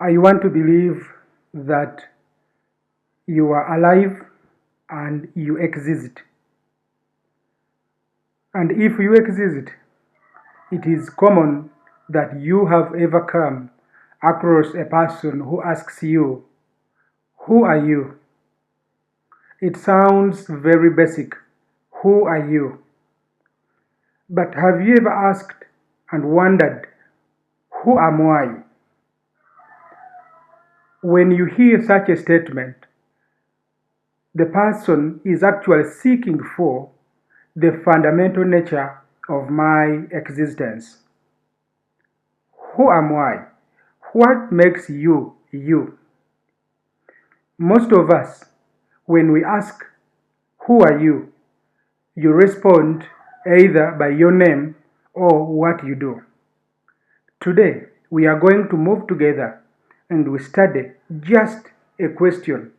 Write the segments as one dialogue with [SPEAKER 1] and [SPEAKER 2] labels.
[SPEAKER 1] I want to believe that you are alive and you exist. And if you exist, it is common that you have ever come across a person who asks you, "Who are you?" It sounds very basic. Who are you? But have you ever asked and wondered, "Who am I?" When you hear such a statement, the person is actually seeking for the fundamental nature of my existence. Who am I? What makes you you? Most of us, when we ask, "Who are you?" you respond either by your name or what you do. Today, we are going to move together and we study just a question: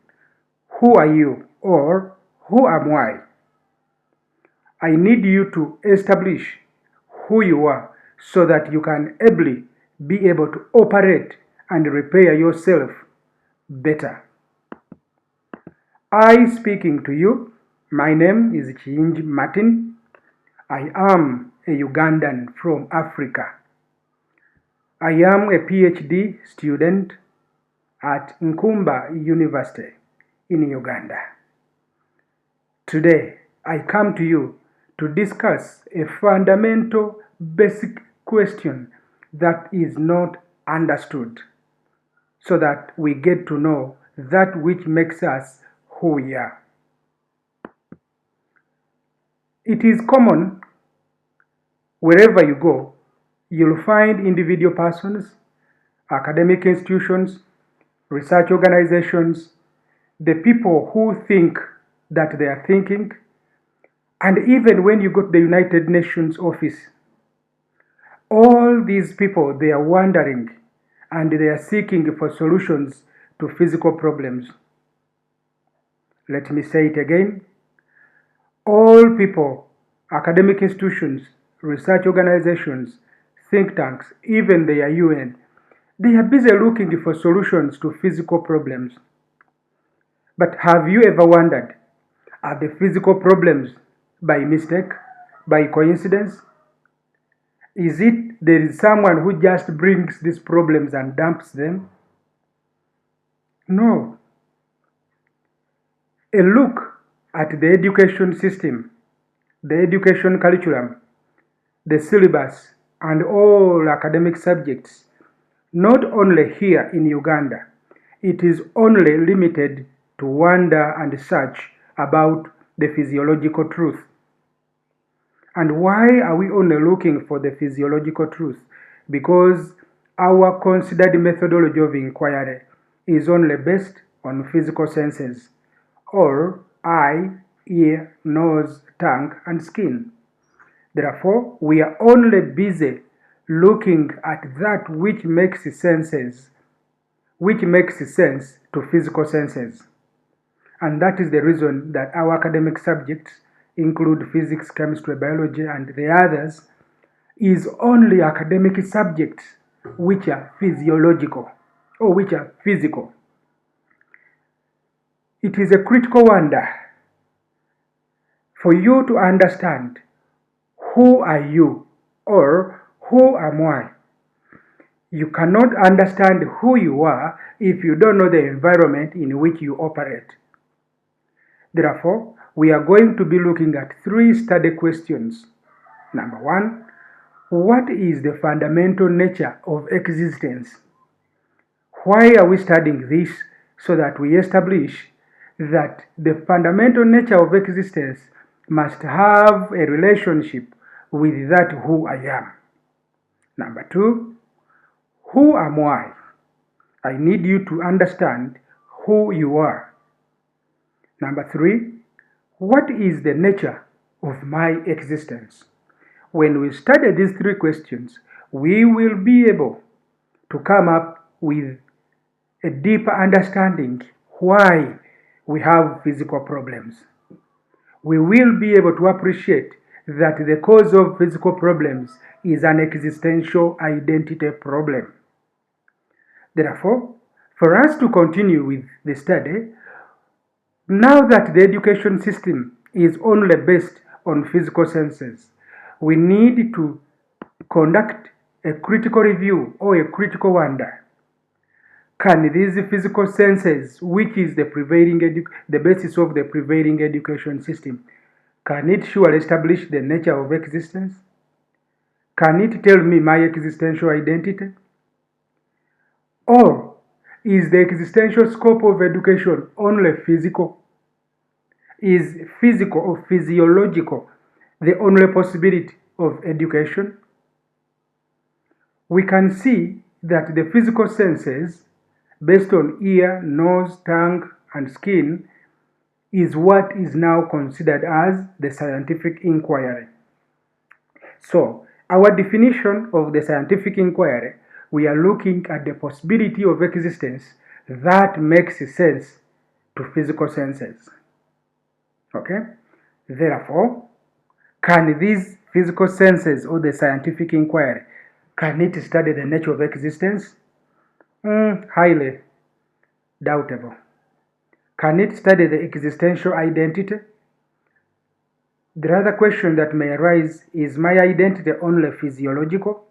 [SPEAKER 1] Who are you? Or who am I? I need you to establish who you are so that you can be able to operate and repair yourself better. I speaking to you, my name is Chinji Martin. I am a Ugandan from Africa. I am a PhD student at Nkumba University in Uganda. Today, I come to you to discuss a fundamental basic question that is not understood so that we get to know that which makes us who we are. It is common wherever you go, you'll find individual persons, academic institutions, research organizations, the people who think that they are thinking, and even when you go to the United Nations office, all these people, they are wondering and they are seeking for solutions to physical problems. Let me say it again. All people, academic institutions, research organizations, think tanks, even the UN, they are busy looking for solutions to physical problems. But have you ever wondered, are the physical problems by mistake, by coincidence? Is it there is someone who just brings these problems and dumps them? No. A look at the education system, the education curriculum, the syllabus, and all academic subjects, not only here in Uganda, it is only limited to wonder and search about the physiological truth. And why are we only looking for the physiological truth? Because our considered methodology of inquiry is only based on physical senses, or eye, ear, nose, tongue, and skin. Therefore, we are only busy looking at that which makes sense to physical senses. And that is the reason that our academic subjects include physics, chemistry, biology, and the others, is only academic subjects which are physiological or which are physical. It is a critical wonder for you to understand who are you or who am I. You cannot understand who you are if you don't know the environment in which you operate. Therefore, we are going to be looking at 3 study questions. Number 1, what is the fundamental nature of existence? Why are we studying this? So that we establish that the fundamental nature of existence must have a relationship with that who I am. Number 2, who am I? I need you to understand who you are. Number 3, what is the nature of my existence? When we study these 3 questions, we will be able to come up with a deeper understanding why we have physical problems. We will be able to appreciate that the cause of physical problems is an existential identity problem. Therefore, for us to continue with the study, now that the education system is only based on physical senses, we need to conduct a critical review or a critical wonder. Can these physical senses, which is the basis of the prevailing education system, can it surely establish the nature of existence? Can it tell me my existential identity? Or is the existential scope of education only physical? Is physical or physiological the only possibility of education? We can see that the physical senses, based on ear, nose, tongue, and skin, is what is now considered as the scientific inquiry. So, our definition of the scientific inquiry, we are looking at the possibility of existence that makes sense to physical senses. Okay? Therefore, can these physical senses or the scientific inquiry, can it study the nature of existence? Highly doubtable. Can it study the existential identity? The other question that may arise is my identity only physiological?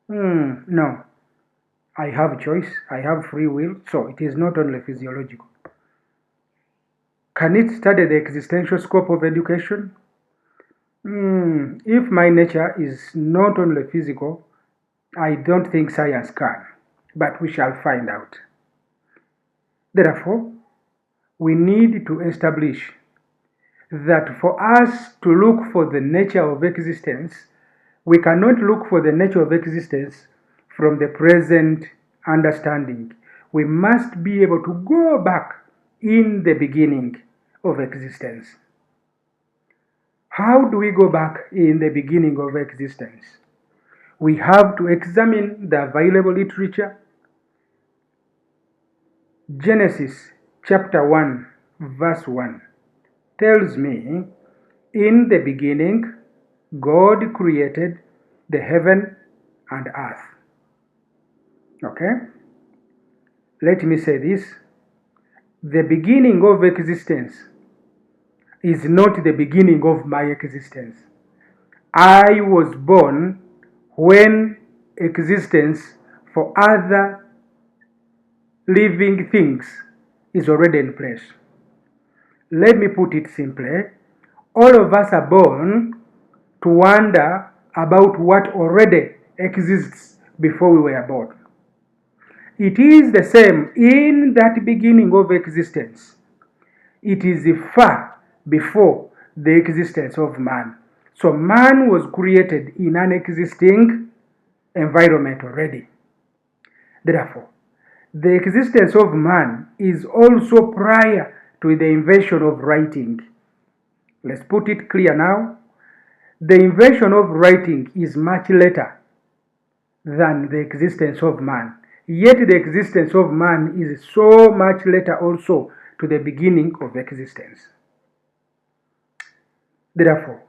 [SPEAKER 1] No. I have choice, I have free will, so it is not only physiological. Can it study the existential scope of education? If my nature is not only physical, I don't think science can, but we shall find out. Therefore, we need to establish that for us to look for the nature of existence, we cannot look for the nature of existence from the present understanding. We must be able to go back in the beginning of existence. How do we go back in the beginning of existence? We have to examine the available literature. Genesis chapter 1 verse 1 tells me, in the beginning, God created the heaven and earth. Okay? Let me say this. The beginning of existence is not the beginning of my existence. I was born when existence for other living things is already in place. Let me put it simply. All of us are born to wonder about what already exists before we were born. It is the same in that beginning of existence. It is far before the existence of man. So man was created in an existing environment already. Therefore, the existence of man is also prior to the invention of writing. Let's put it clear now. The invention of writing is much later than the existence of man. Yet the existence of man is so much later also to the beginning of existence. Therefore,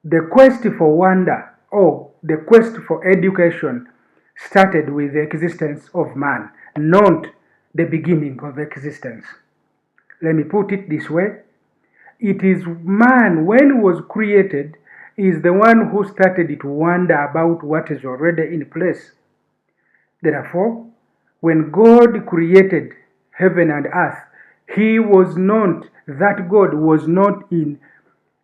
[SPEAKER 1] the quest for wonder or the quest for education started with the existence of man, not the beginning of existence. Let me put it this way. It is man, when he was created, is the one who started to wonder about what is already in place. Therefore, when God created heaven and earth, that God was not in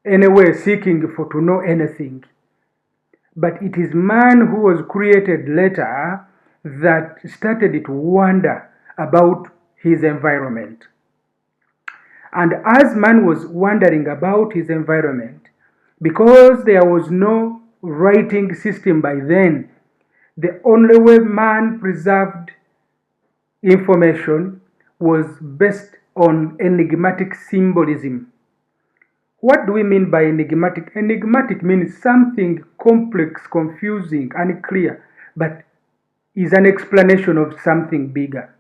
[SPEAKER 1] any way seeking to know anything. But it is man who was created later that started to wonder about his environment. And as man was wondering about his environment, because there was no writing system by then, the only way man preserved information was based on enigmatic symbolism. What do we mean by enigmatic? Enigmatic means something complex, confusing, unclear, but is an explanation of something bigger.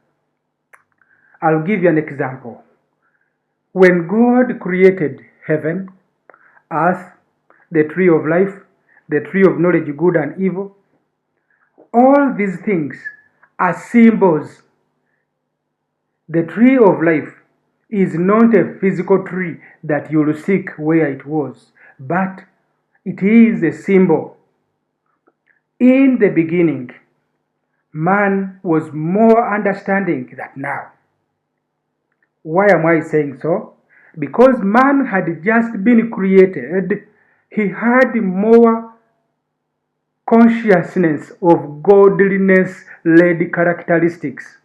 [SPEAKER 1] I'll give you an example. When God created heaven, earth, the tree of life, the tree of knowledge, good and evil, all these things are symbols. The tree of life is not a physical tree that you'll seek where it was, but it is a symbol. In the beginning, man was more understanding than now. Why am I saying so? Because man had just been created, he had more consciousness of godliness-led characteristics.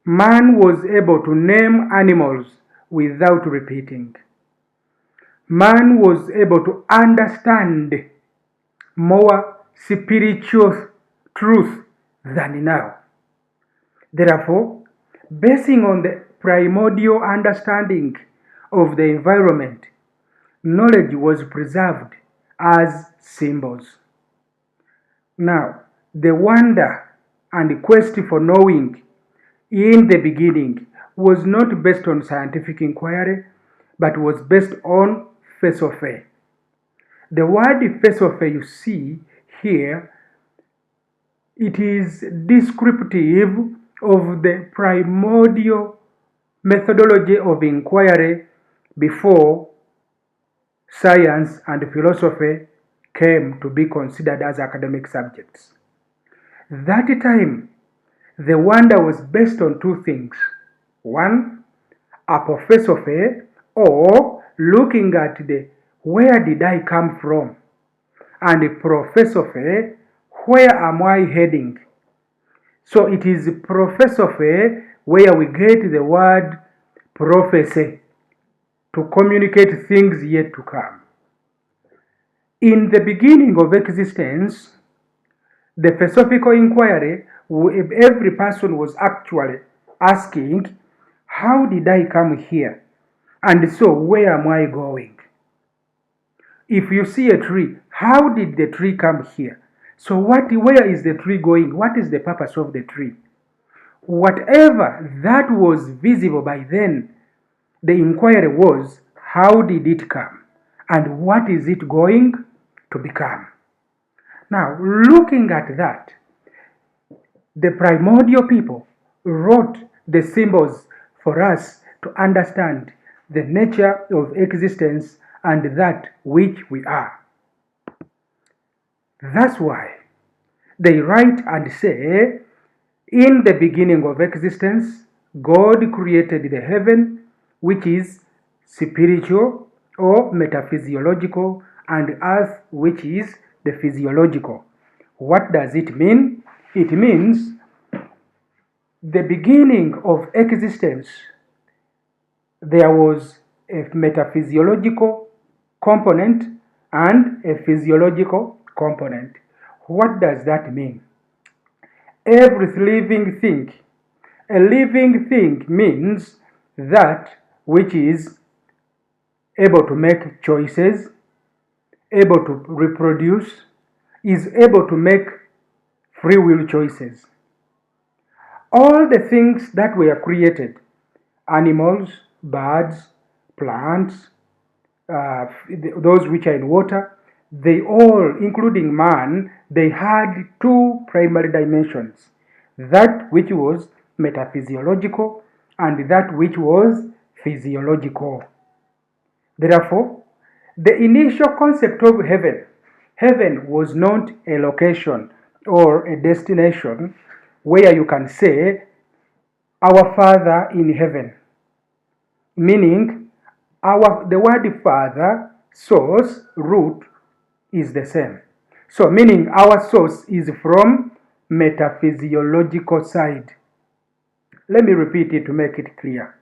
[SPEAKER 1] Man was able to name animals without repeating. Man was able to understand more spiritual truth than now. Therefore, basing on the primordial understanding of the environment, knowledge was preserved as symbols. Now, the wonder and quest for knowing in the beginning was not based on scientific inquiry, but was based on philosophy. The word philosophy you see here, it is descriptive of the primordial methodology of inquiry before science and philosophy came to be considered as academic subjects. That time, the wonder was based on two things. One, apophilosophy, or looking at the where did I come from, and prophilosophy, where am I heading? So it is prophilosophy where we get the word prophecy to communicate things yet to come. In the beginning of existence, the philosophical inquiry, every person was actually asking, how did I come here? And so where am I going? If you see a tree, how did the tree come here? So where is the tree going? What is the purpose of the tree? Whatever that was visible by then, the inquiry was, how did it come? And what is it going to become? Now, looking at that, the primordial people wrote the symbols for us to understand the nature of existence and that which we are. That's why they write and say, in the beginning of existence, God created the heaven, which is spiritual or metaphysiological, and earth, which is the physiological. What does it mean? It means the beginning of existence, there was a metaphysiological component and a physiological component. What does that mean? Every living thing. A living thing means that which is able to make choices, able to reproduce, is able to make free will choices. All the things that were created, animals, birds, plants, those which are in water, they all, including man, they had two primary dimensions. That which was metaphysiological and that which was physiological. Therefore, the initial concept of heaven was not a location or a destination where you can say, our Father in heaven. Meaning, the word Father, source, root is the same. So, meaning our source is from metaphysiological side. Let me repeat it to make it clear.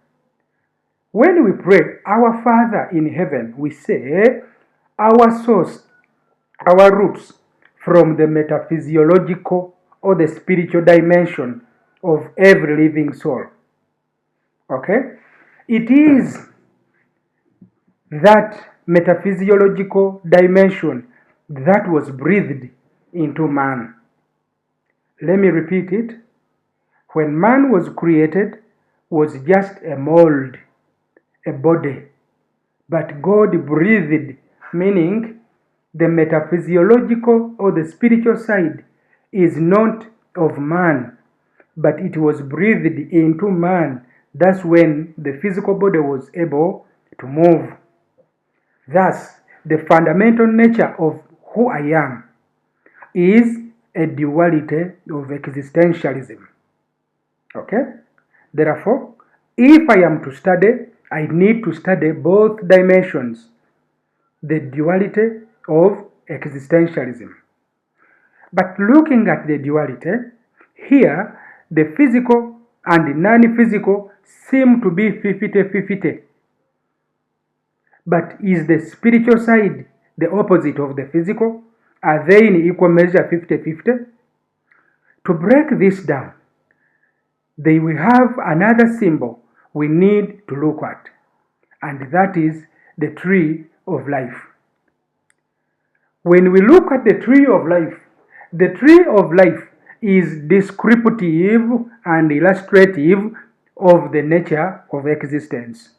[SPEAKER 1] When we pray, our Father in heaven, we say our source, our roots from the metaphysiological or the spiritual dimension of every living soul. Okay? It is that metaphysiological dimension that was breathed into man. Let me repeat it. When man was created, was just a mold, a body. But God breathed, meaning the metaphysiological or the spiritual side is not of man, but it was breathed into man. That's when the physical body was able to move. Thus, the fundamental nature of who I am is a duality of existentialism. Okay? Therefore, if I am to study, I need to study both dimensions, the duality of existentialism. But looking at the duality, here the physical and non-physical seem to be 50-50. But is the spiritual side the opposite of the physical? Are they in equal measure 50-50? To break this down, they will have another symbol we need to look at, and that is the tree of life. When we look at the tree of life is descriptive and illustrative of the nature of existence.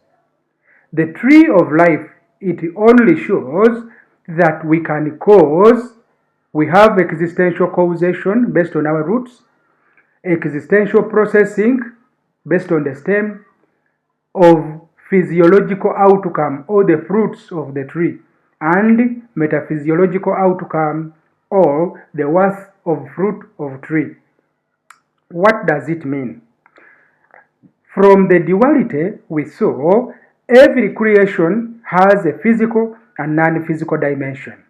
[SPEAKER 1] The tree of life, it only shows that we can cause, we have existential causation based on our roots, existential processing based on the stem of physiological outcome or the fruits of the tree, and metaphysiological outcome or the worth of fruit of tree. What does it mean? From the duality we saw, every creation has a physical and non-physical dimension.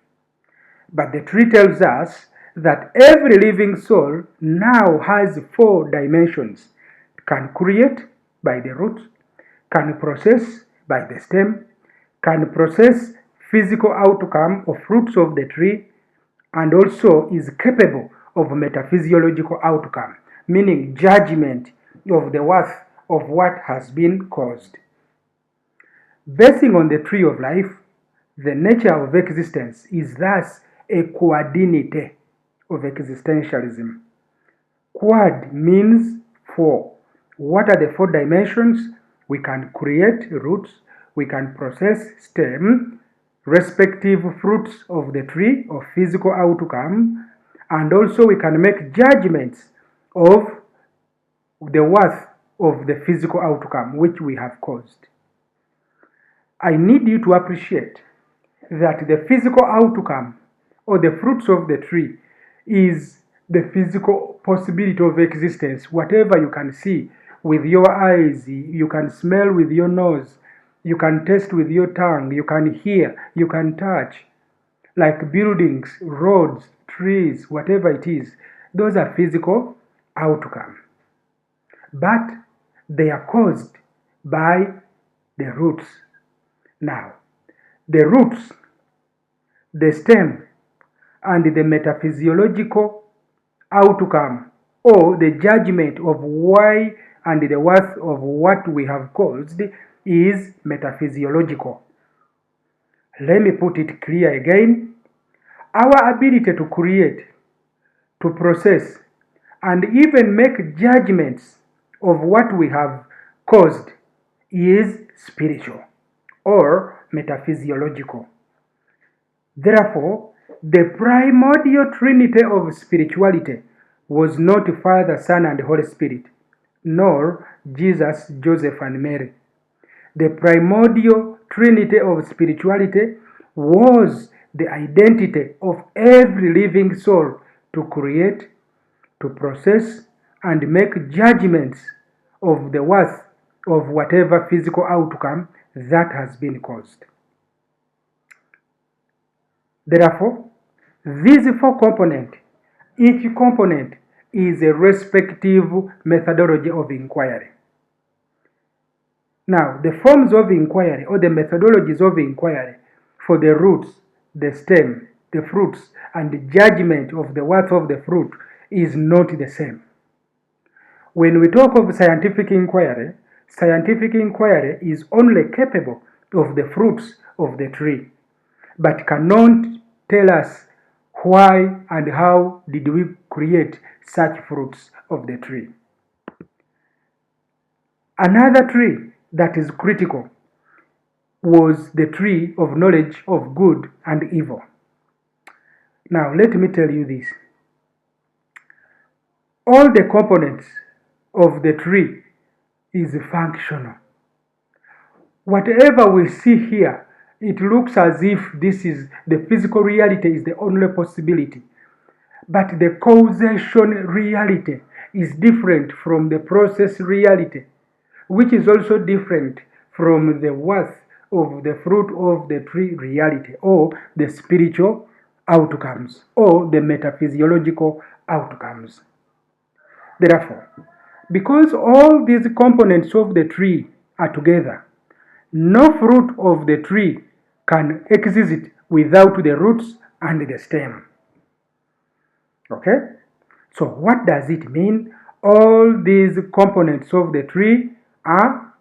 [SPEAKER 1] But the tree tells us that every living soul now has 4 dimensions. It can create by the root, can process by the stem, can process physical outcome of fruits of the tree, and also is capable of metaphysiological outcome, meaning judgment of the worth of what has been caused. Basing on the tree of life, the nature of existence is thus a coordinate of existentialism. Quad means 4. What are the 4 dimensions? We can create roots, we can process stem, respective fruits of the tree of physical outcome, and also we can make judgments of the worth of the physical outcome which we have caused. I need you to appreciate that the physical outcome or the fruits of the tree is the physical possibility of existence. Whatever you can see with your eyes, you can smell with your nose, you can taste with your tongue, you can hear, you can touch, like buildings, roads, trees, whatever it is. Those are physical outcome. But they are caused by the roots. Now, the roots, the stem, and the metaphysiological outcome or the judgment of why and the worth of what we have caused is metaphysiological. Let me put it clear again. Our ability to create, to process, and even make judgments of what we have caused is spiritual or metaphysiological. Therefore, the primordial trinity of spirituality was not Father, Son, and Holy Spirit, nor Jesus, Joseph, and Mary. The primordial trinity of spirituality was the identity of every living soul to create, to process, and make judgments of the worth of whatever physical outcome that has been caused. Therefore, these 4 components, each component is a respective methodology of inquiry. Now, the forms of inquiry or the methodologies of inquiry for the roots, the stem, the fruits, and the judgment of the worth of the fruit is not the same. When we talk of scientific inquiry is only capable of the fruits of the tree, but cannot tell us why and how did we create such fruits of the tree. Another tree that is critical was the tree of knowledge of good and evil. Now let me tell you this. All the components of the tree is functional. Whatever we see here, it looks as if this is the physical reality is the only possibility. But the causation reality is different from the process reality, which is also different from the worth of the fruit of the tree reality, or the spiritual outcomes, or the metaphysiological outcomes. Therefore, because all these components of the tree are together, no fruit of the tree can exist without the roots and the stem. Okay? So what does it mean? All these components of the tree are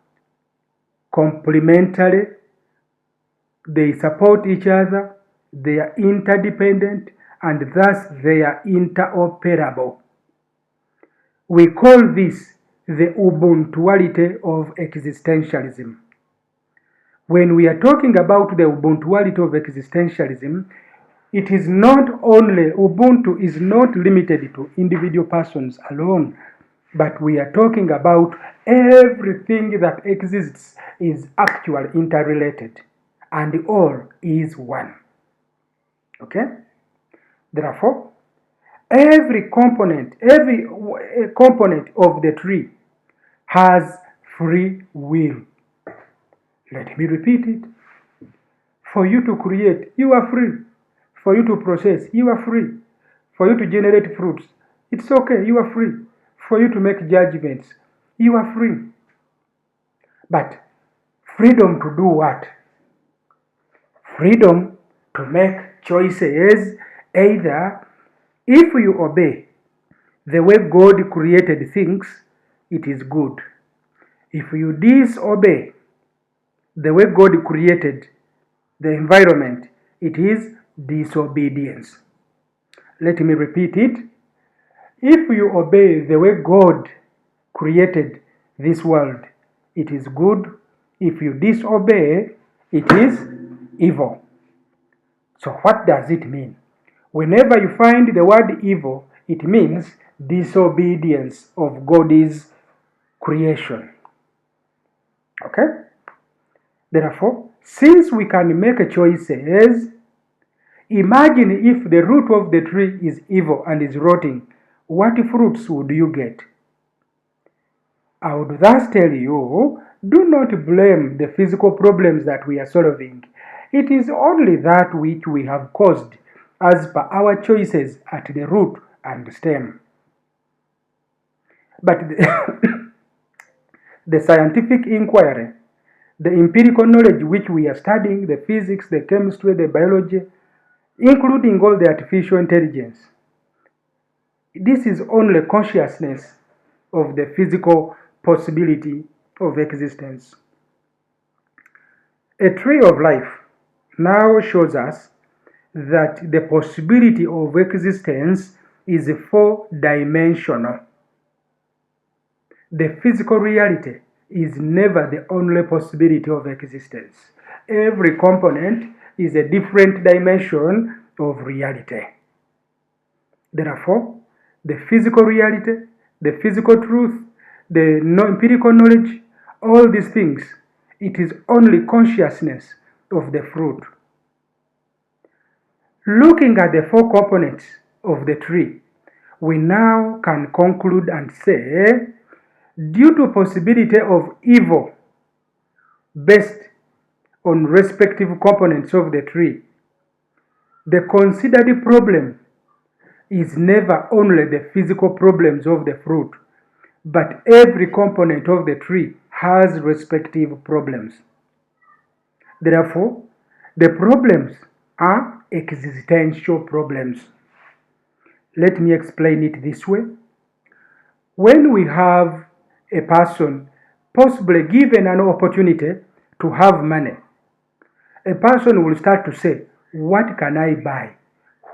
[SPEAKER 1] complementary, they support each other, they are interdependent, and thus they are interoperable. We call this the Ubuntuality of existentialism. When we are talking about the Ubuntuality of existentialism, it is not only, Ubuntu is not limited to individual persons alone, but we are talking about everything that exists is actually interrelated, and all is one. Okay? Therefore, every component of the tree has free will. Let me repeat it. For you to create, you are free. For you to process, you are free. For you to generate fruits, it's okay, you are free. For you to make judgments, you are free. But freedom to do what? Freedom to make choices, either if you obey the way God created things, it is good. If you disobey the way God created the environment, it is disobedience. Let me repeat it. If you obey the way God created this world, it is good. If you disobey, it is evil. So what does it mean? Whenever you find the word evil, it means disobedience of God's creation. Okay? Therefore, since we can make choices, imagine if the root of the tree is evil and is rotting, what fruits would you get? I would thus tell you, do not blame the physical problems that we are solving. It is only that which we have caused as per our choices at the root and stem. But the scientific inquiry, the empirical knowledge which we are studying, the physics, the chemistry, the biology, including all the artificial intelligence, this is only consciousness of the physical possibility of existence. A tree of life now shows us that the possibility of existence is four-dimensional. The physical reality is never the only possibility of existence. Every component is a different dimension of reality. Therefore, the physical reality, the physical truth, the empirical knowledge, all these things, it is only consciousness of the fruit. Looking at the four components of the tree, we now can conclude and say, due to possibility of evil based on respective components of the tree, the considered problem is never only the physical problems of the fruit, but every component of the tree has respective problems. Therefore, the problems are existential problems. Let me explain it this way. When we have a person possibly given an opportunity to have money, a person will start to say, what can I buy?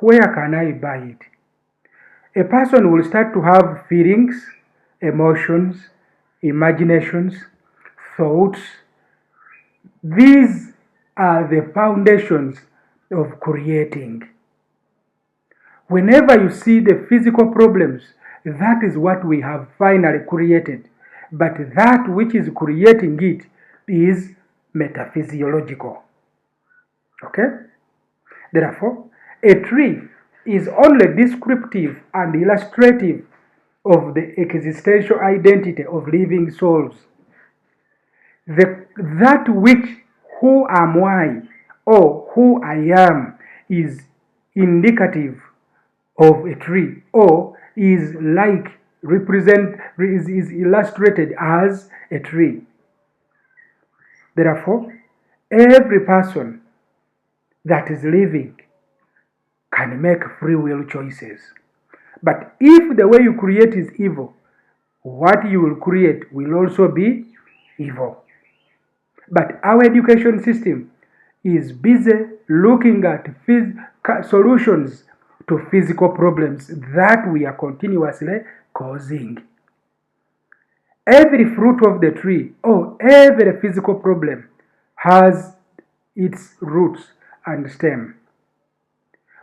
[SPEAKER 1] Where can I buy it? A person will start to have feelings, emotions, imaginations, thoughts. These are the foundations of creating. Whenever you see the physical problems, that is what we have finally created. But that which is creating it is metaphysiological. Okay? Therefore, a tree is only descriptive and illustrative of the existential identity of living souls. That which who am I or who I am is indicative of a tree or is illustrated as a tree. Therefore, every person that is living can make free will choices. But if the way you create is evil, what you will create will also be evil. But our education system is busy looking at solutions to physical problems that we are continuously causing. Every fruit of the tree or every physical problem has its roots and stem.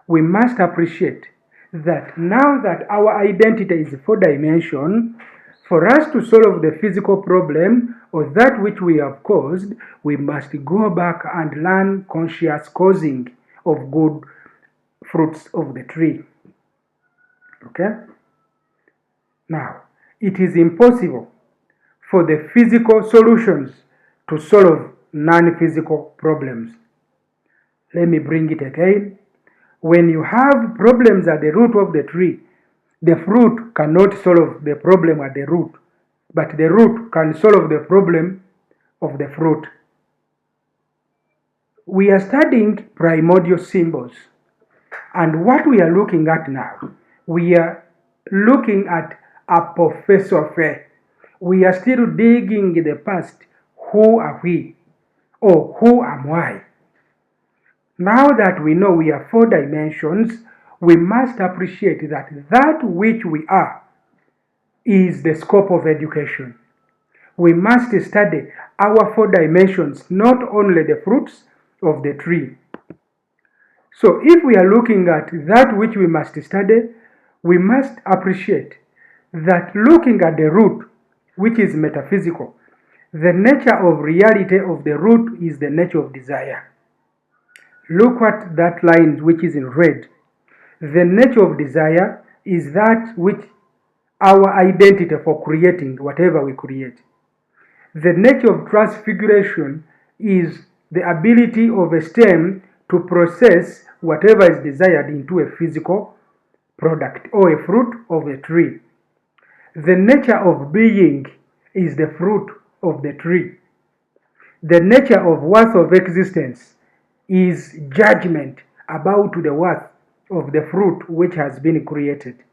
[SPEAKER 1] We must appreciate that now that our identity is 4-dimensional, for us to solve the physical problem or that which we have caused, we must go back and learn conscious causing of good fruits of the tree. Okay? Now, it is impossible for the physical solutions to solve non-physical problems. Let me bring it again. When you have problems at the root of the tree, the fruit cannot solve the problem at the root, but the root can solve the problem of the fruit. We are studying primordial symbols, and what we are looking at now, we are looking at apophysiology. We are still digging in the past. Who are we? Or who am I? Now that we know we are 4 dimensions, we must appreciate that that which we are is the scope of education. We must study our 4 dimensions, not only the fruits of the tree. So if we are looking at that which we must study, we must appreciate that looking at the root, which is metaphysical, the nature of reality of the root is the nature of desire. Look at that line which is in red. The nature of desire is that which our identity for creating whatever we create. The nature of transfiguration is the ability of a stem to process whatever is desired into a physical product or a fruit of a tree. The nature of being is the fruit of the tree. The nature of worth of existence is judgment about the worth of the fruit which has been created.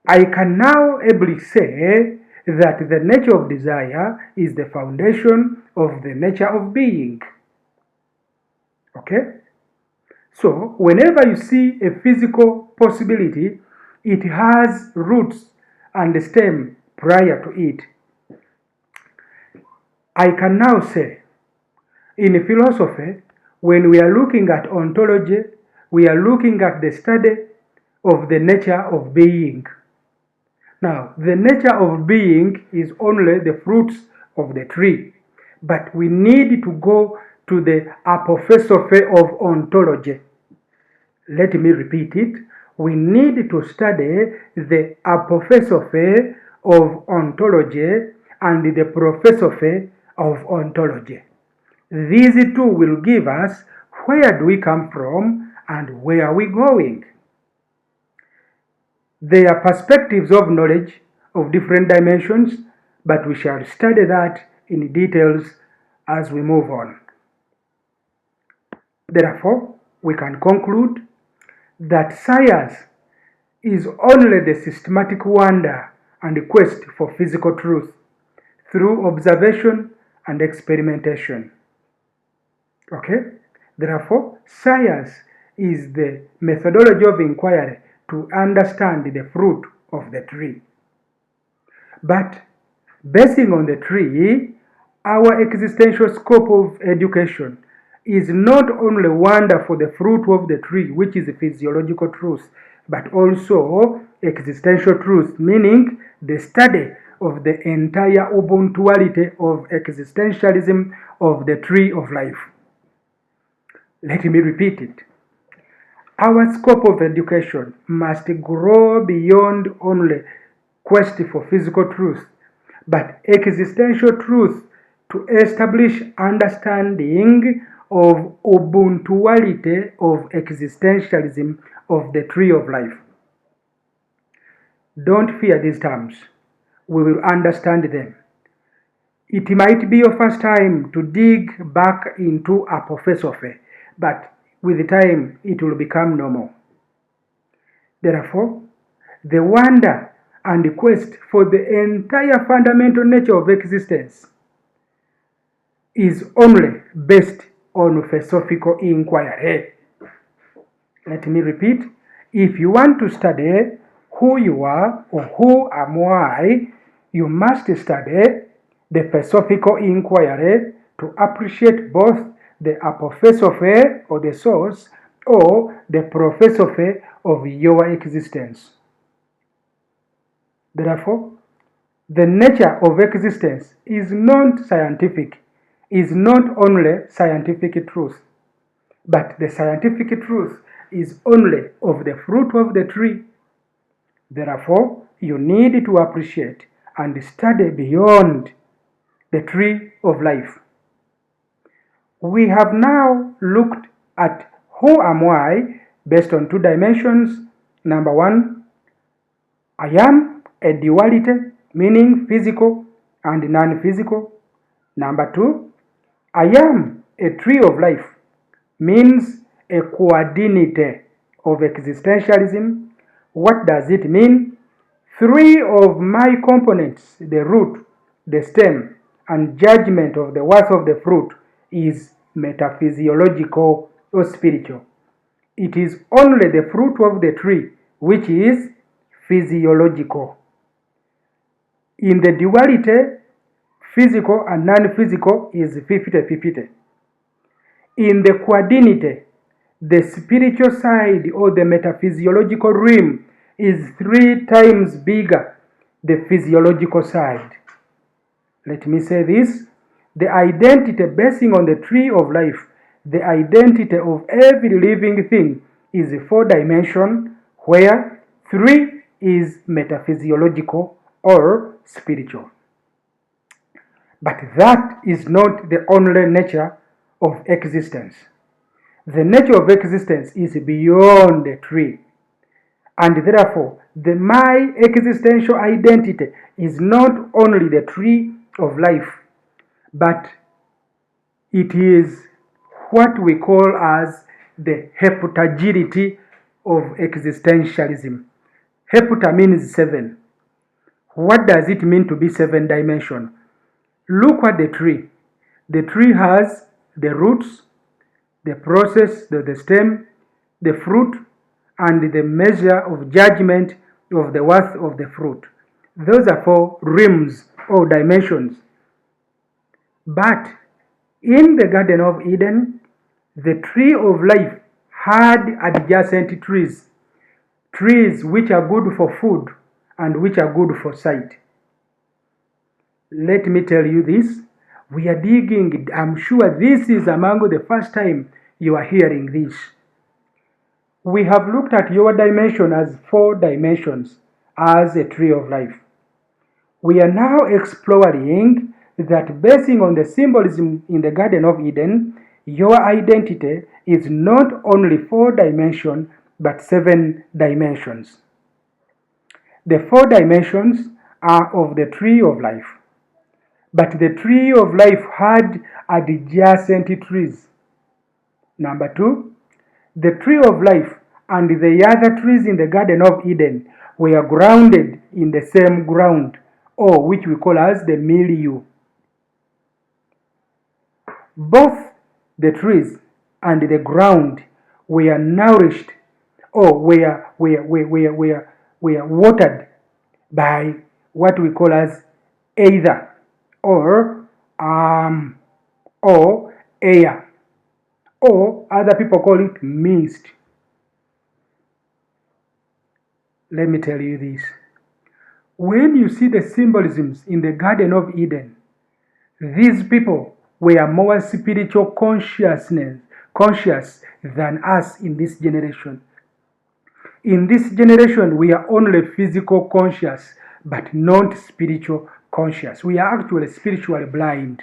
[SPEAKER 1] I can now ably say that the nature of desire is the foundation of the nature of being. Okay? So, whenever you see a physical possibility, it has roots and stem prior to it. I can now say, in philosophy, when we are looking at ontology, we are looking at the study of the nature of being. Now, the nature of being is only the fruits of the tree, but we need to go to the apophysiology of ontology. Let me repeat it. We need to study the apophysiology of ontology and the prophesophy of ontology. These two will give us where do we come from and where are we going. They are perspectives of knowledge of different dimensions, but we shall study that in details as we move on. Therefore, we can conclude that science is only the systematic wonder and quest for physical truth through observation and experimentation. Okay? Therefore, science is the methodology of inquiry to understand the fruit of the tree. But basing on the tree, our existential scope of education is not only wonder for the fruit of the tree, which is a physiological truth, but also existential truth, meaning the study of the entire ubuntuality of existentialism of the tree of life. Let me repeat it. Our scope of education must grow beyond only quest for physical truth, but existential truth to establish understanding of ubuntuality of existentialism of the tree of life. Don't fear these terms. We will understand them. It might be your first time to dig back into apophilosophy, but with time it will become normal. Therefore, the wonder and the quest for the entire fundamental nature of existence is only based on philosophical inquiry. Let me repeat. If you want to study who you are or who am I, you must study the philosophical inquiry to appreciate both the apophilosophy or the source or the prophilosophy of your existence. Therefore, the nature of existence is not scientific, is not only scientific truth, but the scientific truth is only of the fruit of the tree. Therefore, you need to appreciate and study beyond the tree of life. We have now looked at who am I based on two dimensions. Number one, I am a duality, meaning physical and non-physical. Number two, I am a tree of life, means a coordinate of existentialism. What does it mean? Three of my components, the root, the stem, and judgment of the worth of the fruit, is metaphysiological or spiritual. It is only the fruit of the tree which is physiological. In the duality, physical and non-physical is 50-50. In the coordinate, the spiritual side or the metaphysiological realm is 3 times bigger the physiological side. Let me say this. The identity basing on the tree of life, the identity of every living thing is a 4-dimension where 3 is metaphysiological or spiritual. But that is not the only nature of existence. The nature of existence is beyond the tree. And therefore, my existential identity is not only the tree of life, but it is what we call as the heptagility of existentialism. Hepta means 7. What does it mean to be 7-dimension? Look at the tree. The tree has the roots, the process, the stem, the fruit, and the measure of judgment of the worth of the fruit. Those are 4 realms or dimensions. But in the Garden of Eden, the tree of life had adjacent trees, trees which are good for food and which are good for sight. Let me tell you this. We are digging, I'm sure this is among the first time you are hearing this. We have looked at your dimension as 4 dimensions as a tree of life. We are now exploring that basing on the symbolism in the Garden of Eden, your identity is not only 4 dimensions but 7 dimensions. The 4 dimensions are of the tree of life. But the tree of life had adjacent trees. Number 2, the tree of life and the other trees in the Garden of Eden were grounded in the same ground, or which we call as the milieu. Both the trees and the ground were nourished or were watered by what we call as either or air, or other people call it mist. Let me tell you this. When you see the symbolisms in the Garden of Eden, these people were more spiritual conscious than us in this generation. In this generation, we are only physical conscious, but not spiritual conscious. We are actually spiritually blind.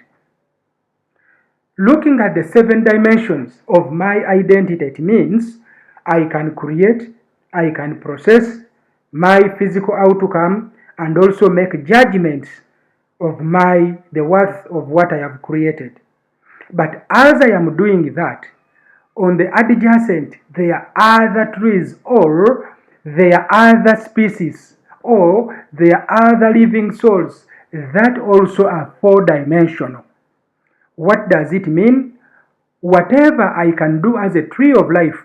[SPEAKER 1] Looking at the 7 dimensions of my identity, it means I can create, I can process my physical outcome, and also make judgments of the worth of what I have created. But as I am doing that, on the adjacent, there are other trees, or there are other species, or there are other living souls that also are 4-dimensional. What does it mean? Whatever I can do as a tree of life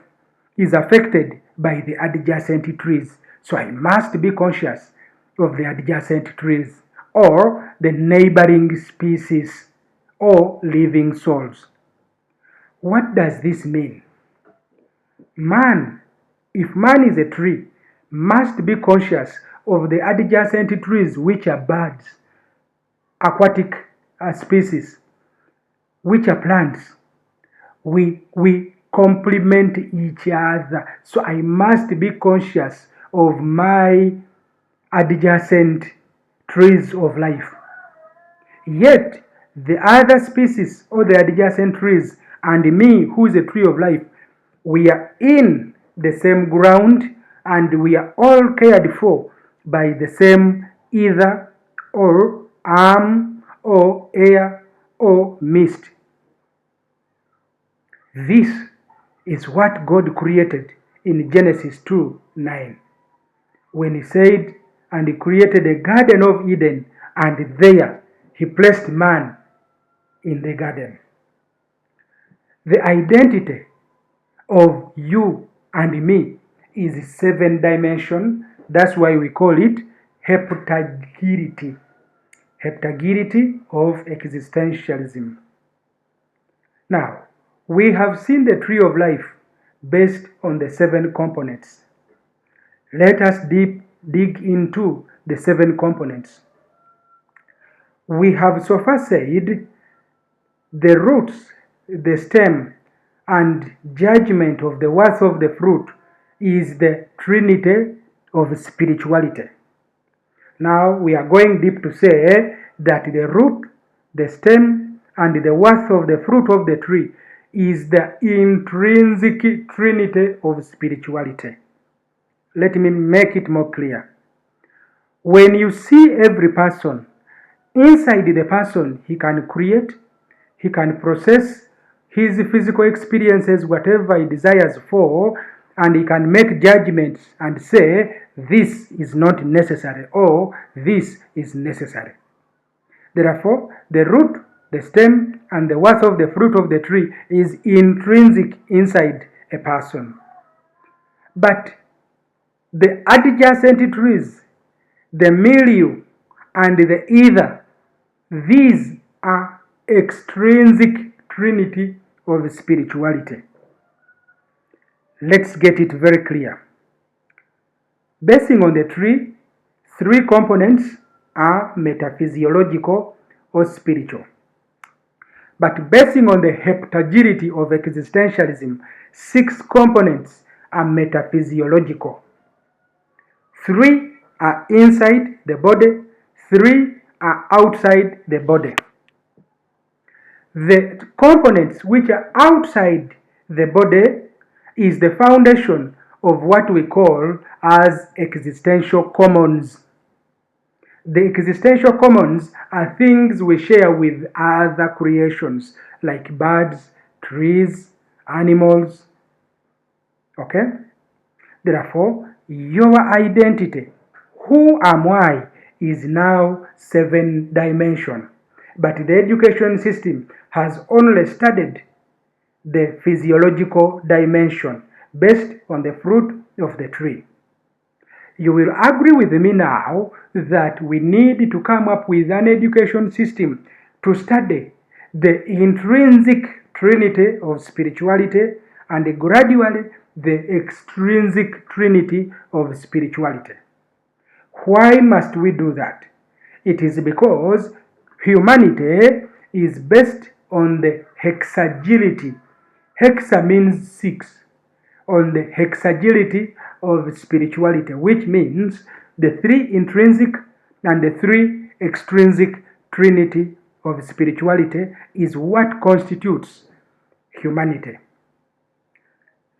[SPEAKER 1] is affected by the adjacent trees. So I must be conscious of the adjacent trees or the neighboring species or living souls. What does this mean? Man, if man is a tree, must be conscious of the adjacent trees, which are birds, aquatic species, which are plants. We complement each other. So I must be conscious of my adjacent trees of life. Yet, the other species or the adjacent trees and me, who is a tree of life, we are in the same ground and we are all cared for by the same ether or arm or air or mist. This is what God created in Genesis 2:9, when He said, "And He created a Garden of Eden, and there He placed man in the garden." The identity of you and me is 7-dimension. That's why we call it heptagirity. Heptagirity of existentialism. Now, we have seen the tree of life based on the 7 components. Let us dig into the 7 components. We have so far said the roots, the stem, and judgment of the worth of the fruit is the trinity of spirituality. Now we are going deep to say that the root, the stem, and the worth of the fruit of the tree is the intrinsic trinity of spirituality. Let me make it more clear. When you see every person, inside the person, he can create, he can process his physical experiences, whatever he desires for, and he can make judgments and say, this is not necessary or this is necessary. Therefore, the root, the stem, and the worth of the fruit of the tree is intrinsic inside a person. But the adjacent trees, the milieu, and the ether, these are extrinsic trinity of spirituality. Let's get it very clear. Basing on the tree, 3 components are metaphysiological or spiritual. But basing on the heptagirity of existentialism, 6 components are metaphysiological. 3 are inside the body, 3 are outside the body. The components which are outside the body is the foundation of what we call as existential commons. The existential commons are things we share with other creations like birds, trees, animals. Okay? Therefore, your identity, who am I, is now 7-dimension. But the education system has only studied the physiological dimension based on the fruit of the tree. You will agree with me now that we need to come up with an education system to study the intrinsic trinity of spirituality and gradually the extrinsic trinity of spirituality. Why must we do that? It is because humanity is based on the hexagility. Hexa means 6. On the hexagility of spirituality, which means the 3 intrinsic and the 3 extrinsic trinity of spirituality is what constitutes humanity.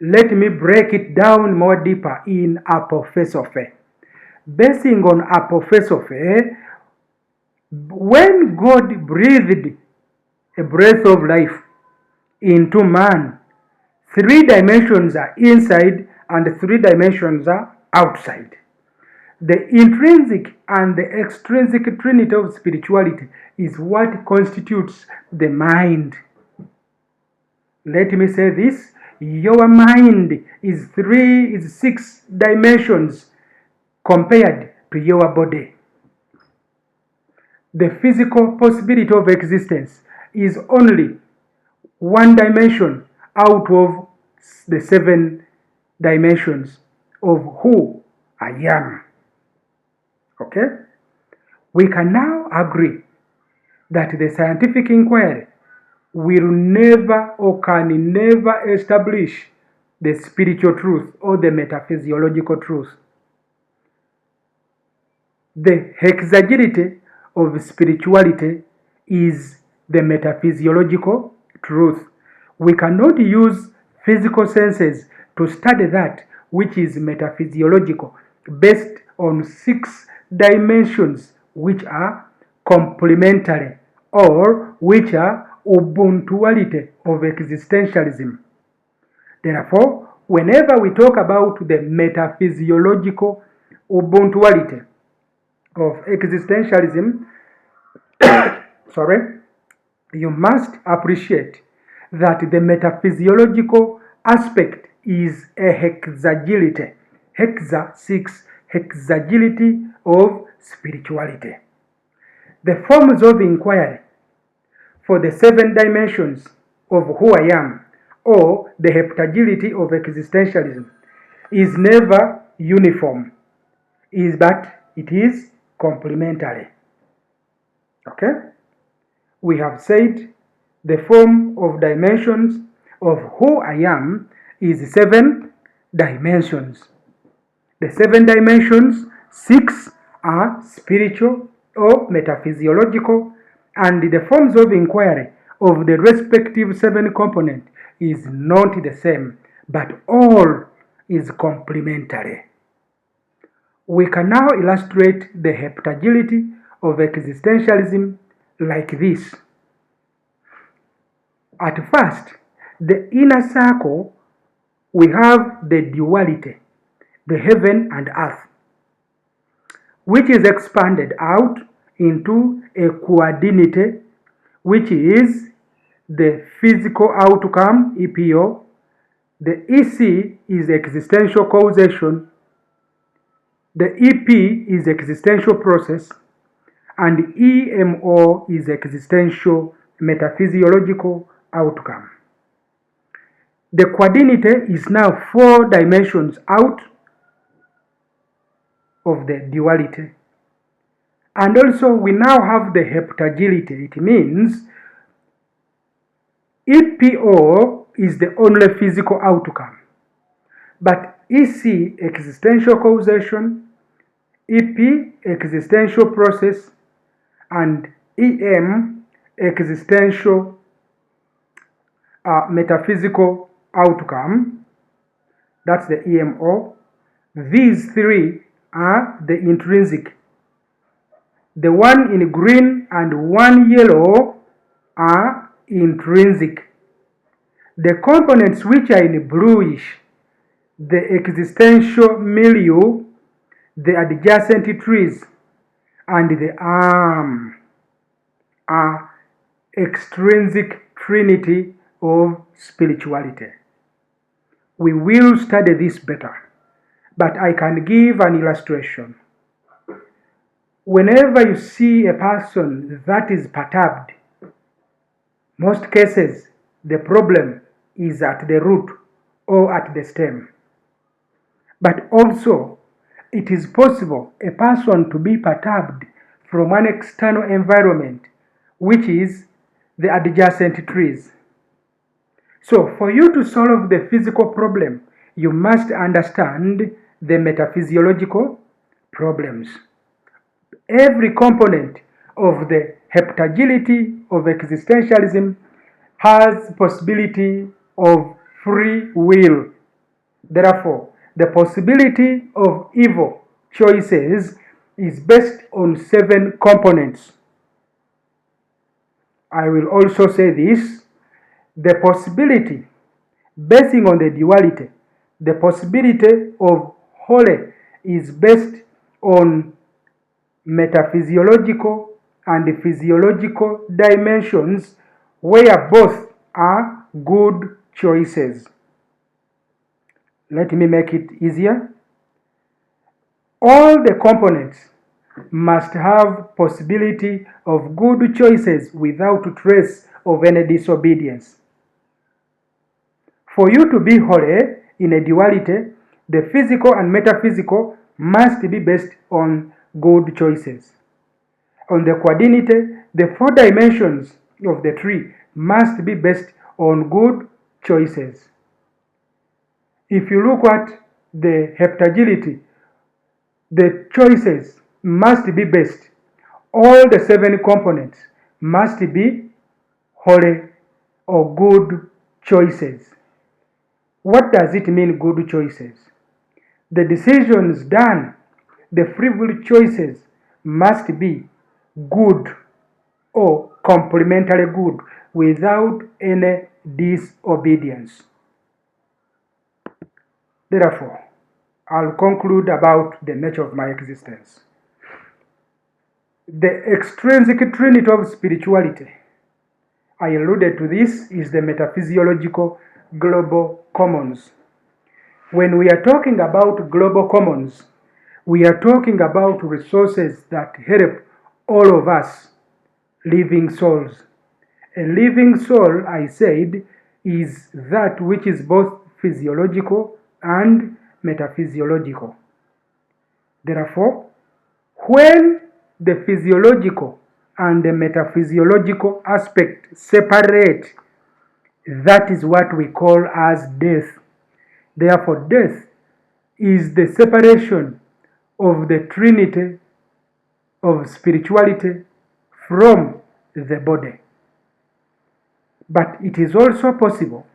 [SPEAKER 1] Let me break it down more deeper in apophilosophy. Basing on apophilosophy, when God breathed a breath of life into man, 3 dimensions are inside and 3 dimensions are outside. The intrinsic and the extrinsic trinity of spirituality is what constitutes the mind. Let me say this, your mind is 6 dimensions compared to your body. The physical possibility of existence is only 1 dimension out of the 7 dimensions of who I am. Okay? We can now agree that the scientific inquiry will never or can never establish the spiritual truth or the metaphysiological truth. The hexagility of spirituality is the metaphysiological truth. We cannot use physical senses to study that which is metaphysiological based on 6 dimensions which are complementary or which are ubuntuality of existentialism. Therefore, whenever we talk about the metaphysiological ubuntuality of existentialism, you must appreciate that the metaphysiological aspect is a hexagility. Hexa 6, hexagility of spirituality. The forms of inquiry for the 7 dimensions of who I am or the heptagility of existentialism is never uniform, but it is complementary. Okay? We have said the form of dimensions of who I am is 7 dimensions. The 7 dimensions, 6 are spiritual or metaphysiological, and the forms of inquiry of the respective 7 components is not the same, but all is complementary. We can now illustrate the heptagility of existentialism like this. At first, the inner circle, we have the duality, the heaven and earth, which is expanded out into a coordinate, which is the physical outcome, EPO. The EC is existential causation, the EP is existential process, and EMO is existential metaphysiological outcome. The coordinate is now 4 dimensions out of the duality. And also we now have the heptagility. It means EPO is the only physical outcome, but EC, existential causation, EP, existential process, and EM, existential metaphysical outcome, that's the EMO. These 3 are the intrinsic. The one in green and one yellow are intrinsic. The components which are in bluish, the existential milieu, the adjacent trees, and the arm are extrinsic trinity of spirituality. We will study this better, but I can give an illustration. Whenever you see a person that is perturbed, most cases the problem is at the root or at the stem. But also, it is possible a person to be perturbed from an external environment, which is the adjacent trees. So, for you to solve the physical problem, you must understand the metaphysiological problems. Every component of the heptagility of existentialism has possibility of free will. Therefore, the possibility of evil choices is based on 7 components. I will also say this: the possibility, basing on the duality, the possibility of whole is based on metaphysiological and physiological dimensions where both are good choices. Let me make it easier. All the components must have possibility of good choices without trace of any disobedience. For you to be whole in a duality, the physical and metaphysical must be based on good choices. On the quadrinity, the 4 dimensions of the tree must be based on good choices. If you look at the heptagility, the choices must be based. All the 7 components must be whole or good choices. What does it mean, good choices? The decisions done, the free will choices must be good or complementary good without any disobedience. Therefore, I'll conclude about the nature of my existence. The extrinsic trinity of spirituality, I alluded to this, is the metaphysiological global commons. When we are talking about global commons, we are talking about resources that help all of us, living souls. A living soul, I said, is that which is both physiological and metaphysiological. Therefore, when the physiological and the metaphysiological aspect separate, that is what we call as death. Therefore, death is the separation of the trinity of spirituality from the body. But it is also possible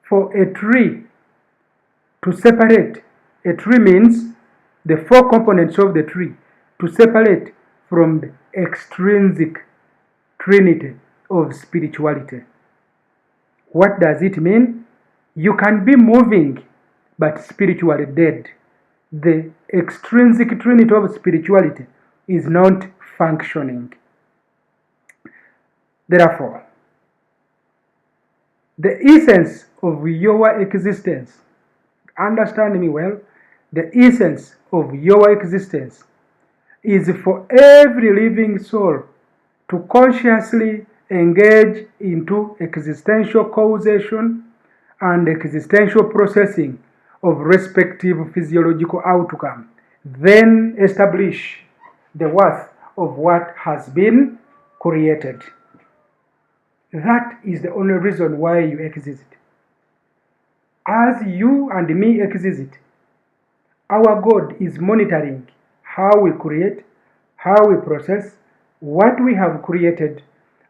[SPEAKER 1] for a tree to separate. A tree means the 4 components of the tree to separate from the extrinsic trinity of spirituality. What does it mean? You can be moving but spiritually dead. The extrinsic trinity of spirituality is not functioning. Therefore, the essence of your existence, understand me well, the essence of your existence is for every living soul to consciously engage into existential causation and existential processing of respective physiological outcome, then establish the worth of what has been created. That is the only reason why you exist. As you and me exist, our God is monitoring how we create, how we process, what we have created,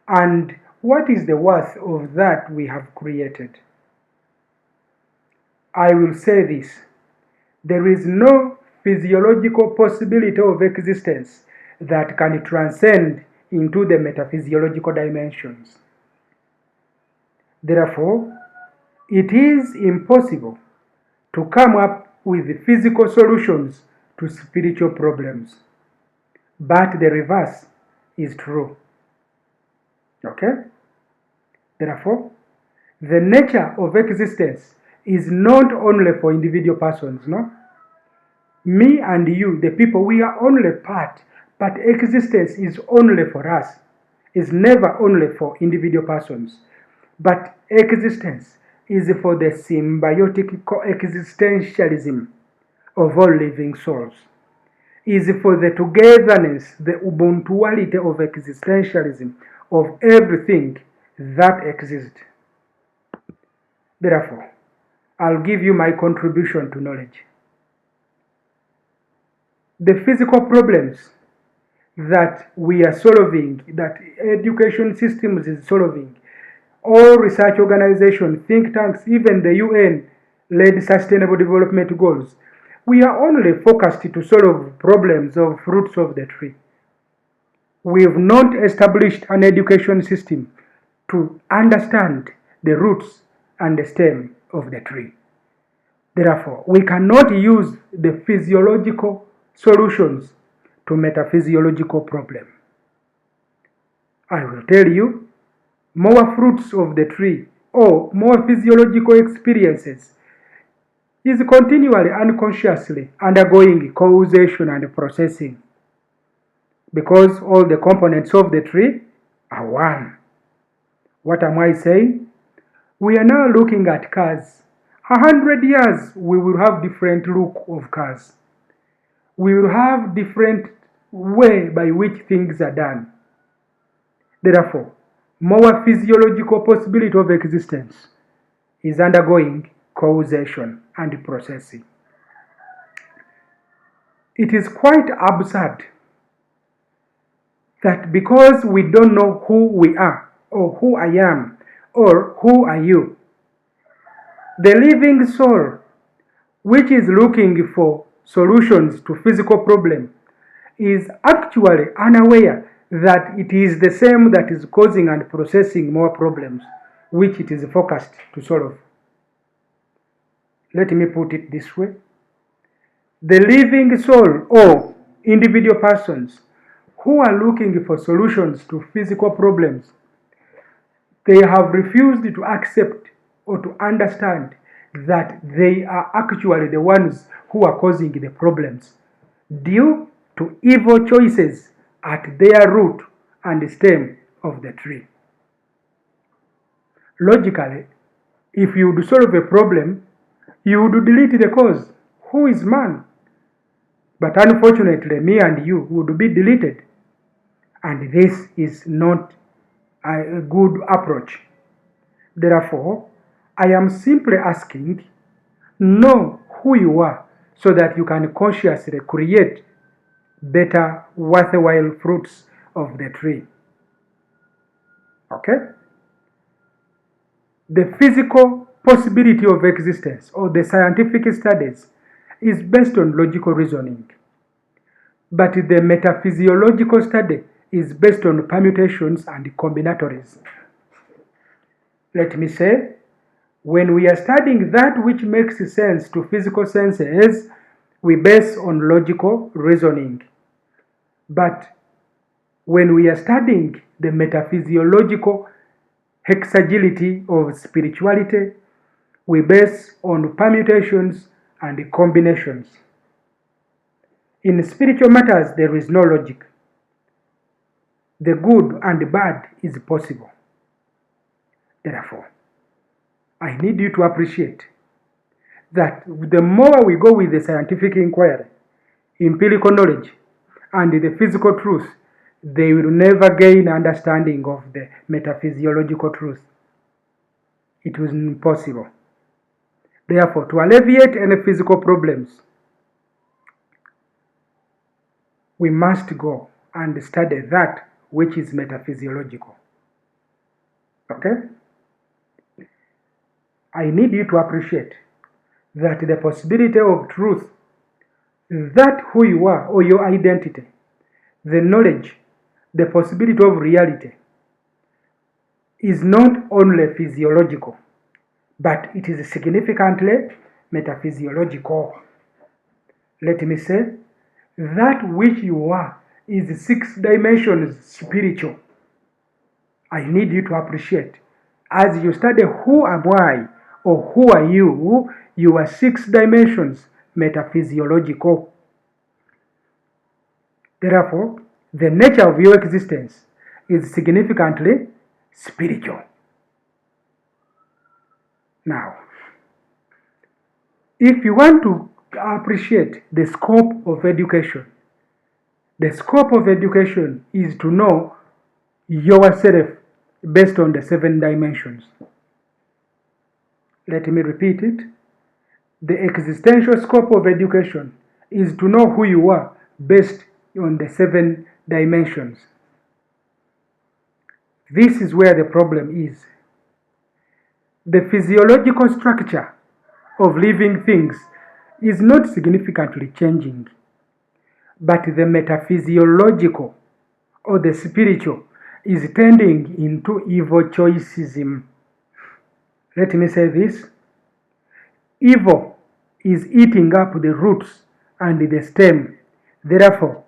[SPEAKER 1] and what is the worth of that we have created. I will say this: there is no physiological possibility of existence that can transcend into the metaphysiological dimensions. Therefore, it is impossible to come up with physical solutions to spiritual problems. But the reverse is true. Okay? Therefore, the nature of existence is not only for individual persons, no? Me and you, the people, we are only part, but existence is only for us. It's never only for individual persons. But existence is for the symbiotic coexistentialism of all living souls, is for the togetherness, the ubuntuality of existentialism of everything that exists. Therefore, I'll give you my contribution to knowledge. The physical problems that we are solving, that education systems is solving, all research organizations, think tanks, even the UN-led Sustainable Development Goals, we are only focused to solve problems of fruits of the tree. We have not established an education system to understand the roots and the stem of the tree. Therefore, we cannot use the physiological solutions to metaphysiological problem. I will tell you, more fruits of the tree or more physiological experiences is continually unconsciously undergoing causation and processing, because all the components of the tree are one. What am I saying? We are now looking at cars. 100 years we will have different look of cars. We will have different way by which things are done. Therefore, more physiological possibility of existence is undergoing causation and processing. It is quite absurd that because we don't know who we are, or who I am, or who are you, the living soul, which is looking for solutions to physical problems, is actually unaware that it is the same that is causing and processing more problems, which it is focused to solve. Let me put it this way. The living soul or individual persons who are looking for solutions to physical problems, they have refused to accept or to understand that they are actually the ones who are causing the problems due to evil choices at their root and stem of the tree. Logically, if you would solve a problem, you would delete the cause. Who is man? But unfortunately, me and you would be deleted. And this is not a good approach. Therefore, I am simply asking, know who you are so that you can consciously create better, worthwhile fruits of the tree. Okay? The physical possibility of existence or the scientific studies is based on logical reasoning. But the metaphysiological study is based on permutations and combinatories. Let me say, when we are studying that which makes sense to physical senses, we base on logical reasoning. But when we are studying the metaphysiological hexagility of spirituality, we base on permutations and combinations. In spiritual matters, there is no logic. The good and the bad is possible. Therefore, I need you to appreciate that the more we go with the scientific inquiry, empirical knowledge, and the physical truth, they will never gain understanding of the metaphysiological truth. It was impossible. Therefore, to alleviate any physical problems, we must go and study that which is metaphysiological. Okay? I need you to appreciate that the possibility of truth, that who you are or your identity, the knowledge, the possibility of reality is not only physiological, but it is significantly metaphysiological. Let me say, that which you are is 6 dimensions spiritual. I need you to appreciate, as you study who am I or who are you are 6 dimensions metaphysiological. Therefore, the nature of your existence is significantly spiritual. Now, if you want to appreciate the scope of education, the scope of education is to know yourself based on the 7 dimensions. Let me repeat it. The existential scope of education is to know who you are based on the 7 dimensions. This is where the problem is. The physiological structure of living things is not significantly changing, but the metaphysiological or the spiritual is tending into evil choicism. Let me say this. Evil is eating up the roots and the stem. Therefore,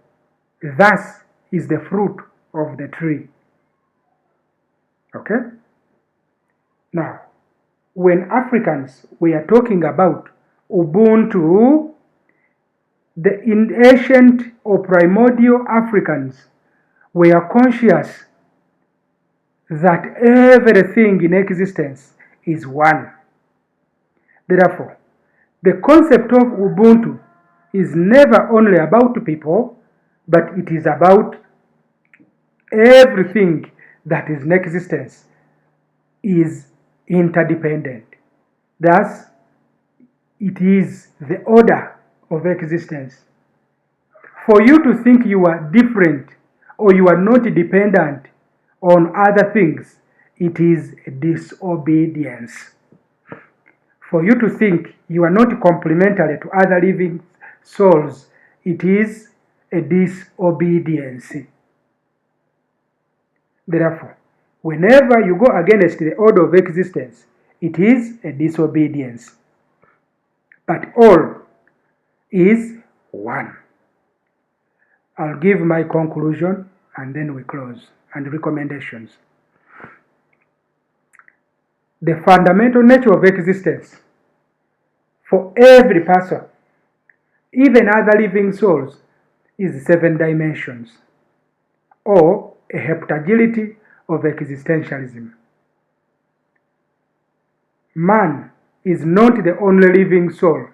[SPEAKER 1] thus is the fruit of the tree. Okay? Now, when Africans were talking about Ubuntu, the ancient or primordial Africans were conscious that everything in existence is one. Therefore, the concept of Ubuntu is never only about people, but it is about everything that is in existence is interdependent. Thus, it is the order of existence. For you to think you are different or you are not dependent on other things, it is disobedience. For you to think you are not complementary to other living souls, it is a disobedience. Therefore, whenever you go against the order of existence, it is a disobedience. But all is one. I'll give my conclusion and then we close, and recommendations. The fundamental nature of existence for every person, even other living souls, is 7 dimensions, or a heptagility of existentialism. Man is not the only living soul.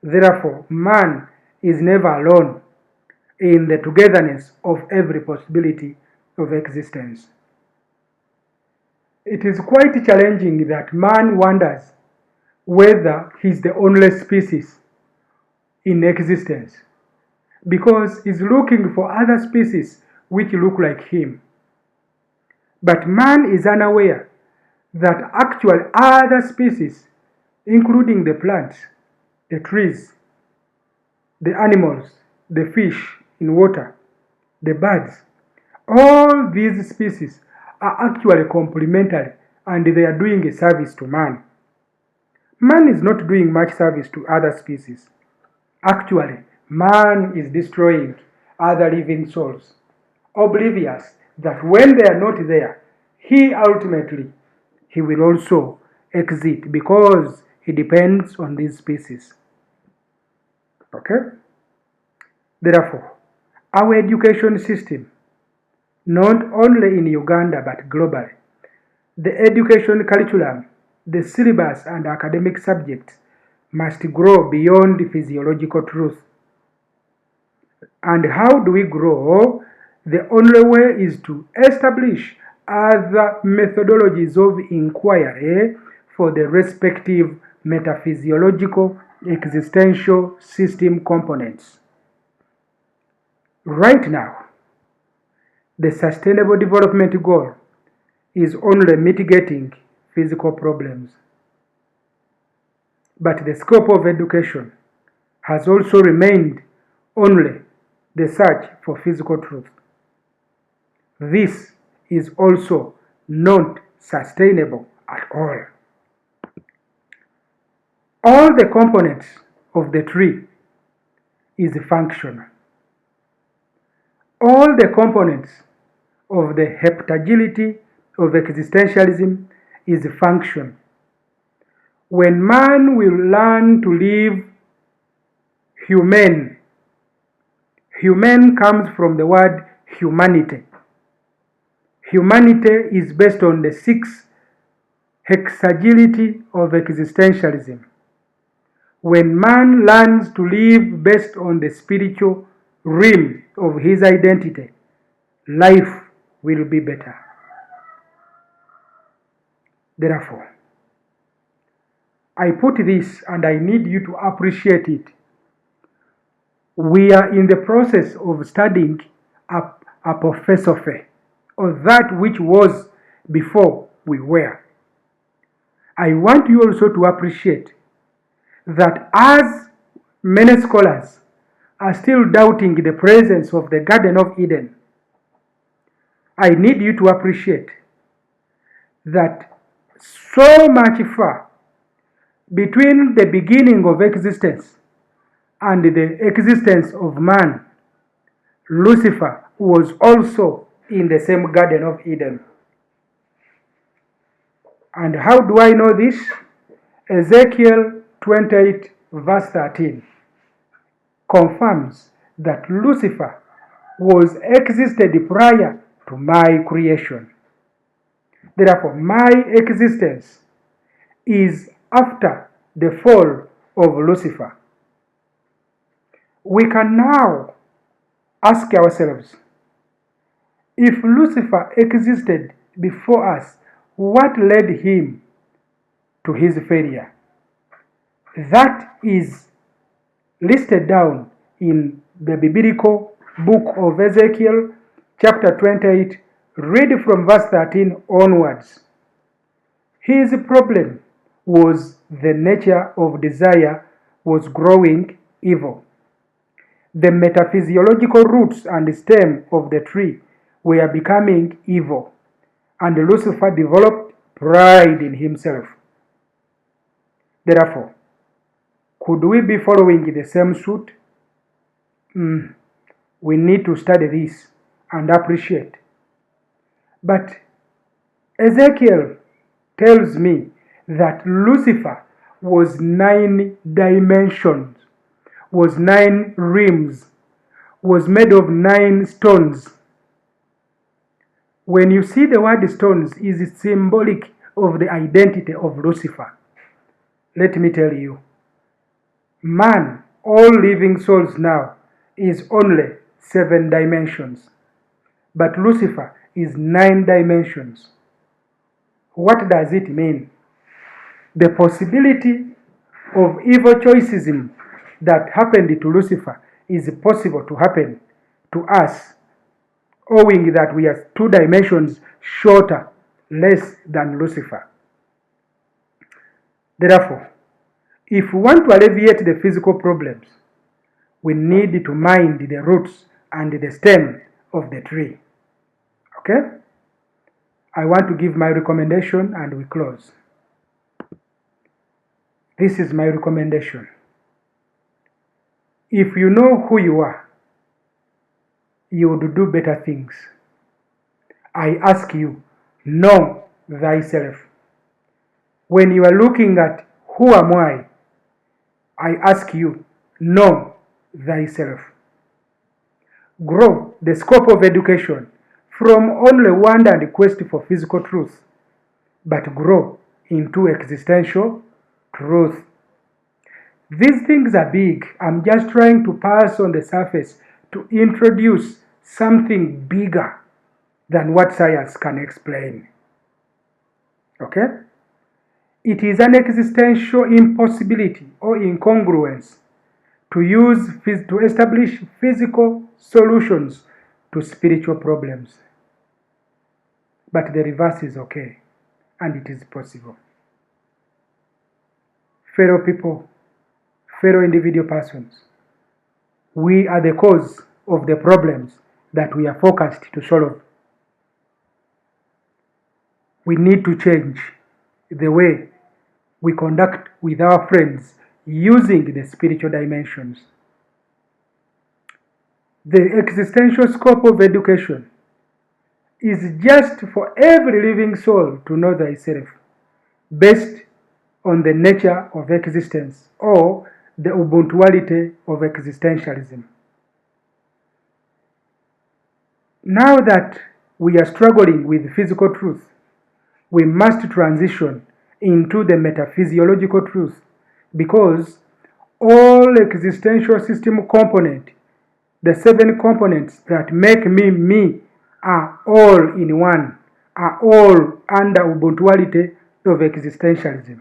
[SPEAKER 1] Therefore, man is never alone in the togetherness of every possibility of existence. It is quite challenging that man wonders whether he's the only species in existence, because he's looking for other species which look like him. But man is unaware that actually other species, including the plants, the trees, the animals, the fish in water, the birds, all these species are actually complementary and they are doing a service to man. Man is not doing much service to other species. Actually, man is destroying other living souls, oblivious that when they are not there, he will also exit because he depends on these species. Okay? Therefore, our education system, not only in Uganda but globally, the education curriculum, the syllabus and academic subjects must grow beyond the physiological truth. And how do we grow? The only way is to establish other methodologies of inquiry for the respective metaphysiological existential system components. Right now, the Sustainable Development Goal is only mitigating physical problems. But the scope of education has also remained only the search for physical truth. This is also not sustainable at all. All the components of the tree is functional. All the components of the heptagility of existentialism is function. When man will learn to live humane, humane comes from the word humanity. Humanity is based on the 6 hexagality of existentialism. When man learns to live based on the spiritual realm of his identity, life will be better. Therefore, I put this and I need you to appreciate it. We are in the process of studying apophilosophy, or that which was before we were. I want you also to appreciate that as many scholars are still doubting the presence of the Garden of Eden, I need you to appreciate that so much far between the beginning of existence and the existence of man, Lucifer was also in the same Garden of Eden. And how do I know this? Ezekiel 28 verse 13 confirms that Lucifer existed prior to my creation. Therefore, my existence is after the fall of Lucifer. We can now ask ourselves, if Lucifer existed before us, what led him to his failure? That is listed down in the biblical book of Ezekiel, chapter 28, read from verse 13 onwards. His problem was the nature of desire was growing evil. The metaphysiological roots and stem of the tree were becoming evil, and Lucifer developed pride in himself. Therefore, could we be following the same suit? We need to study this and appreciate. But Ezekiel tells me that Lucifer was 9 dimensions, was 9 realms, was made of 9 stones. When you see the word stones, it is symbolic of the identity of Lucifer. Let me tell you, man, all living souls now, is only 7 dimensions. But Lucifer is 9 dimensions. What does it mean? The possibility of evil choices that happened to Lucifer is possible to happen to us, owing that we are 2 dimensions shorter, less than Lucifer. Therefore, if we want to alleviate the physical problems, we need to mind the roots and the stem of the tree. Okay? I want to give my recommendation and we close. This is my recommendation. If you know who you are, you would do better things. I ask you, know thyself. When you are looking at who am I ask you, know thyself. Grow the scope of education from only wonder and quest for physical truth, but grow into existential truth. These things are big. I'm just trying to pass on the surface to introduce something bigger than what science can explain. Okay? It is an existential impossibility or incongruence to establish physical solutions to spiritual problems. But the reverse is okay, and it is possible. Fellow people, fellow individual persons, we are the cause of the problems that we are focused to solve. We need to change the way we conduct with our friends using the spiritual dimensions. The existential scope of education is just for every living soul to know thyself, based on the nature of existence or the ubuntuality of existentialism. Now that we are struggling with physical truth, we must transition into the metaphysiological truth, because all existential system component, the 7 components that make me me, are all in one, are all under Ubuntuality of existentialism.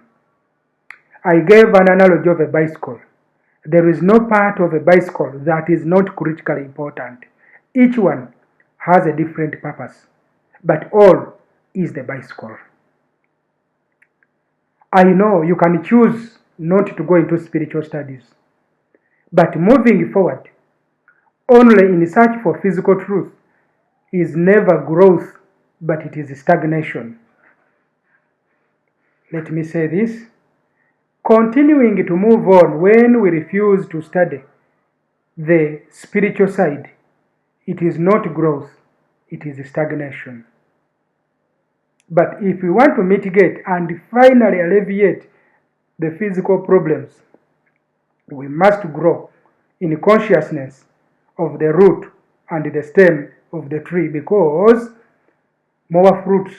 [SPEAKER 1] I gave an analogy of a bicycle. There is no part of a bicycle that is not critically important. Each one has a different purpose, but all is the bicycle. I know you can choose not to go into spiritual studies, but moving forward, only in search for physical truth, is never growth, but it is stagnation. Let me say this. Continuing to move on when we refuse to study the spiritual side, it is not growth, it is stagnation. But if we want to mitigate and finally alleviate the physical problems, we must grow in consciousness of the root and the stem of the tree, because more fruits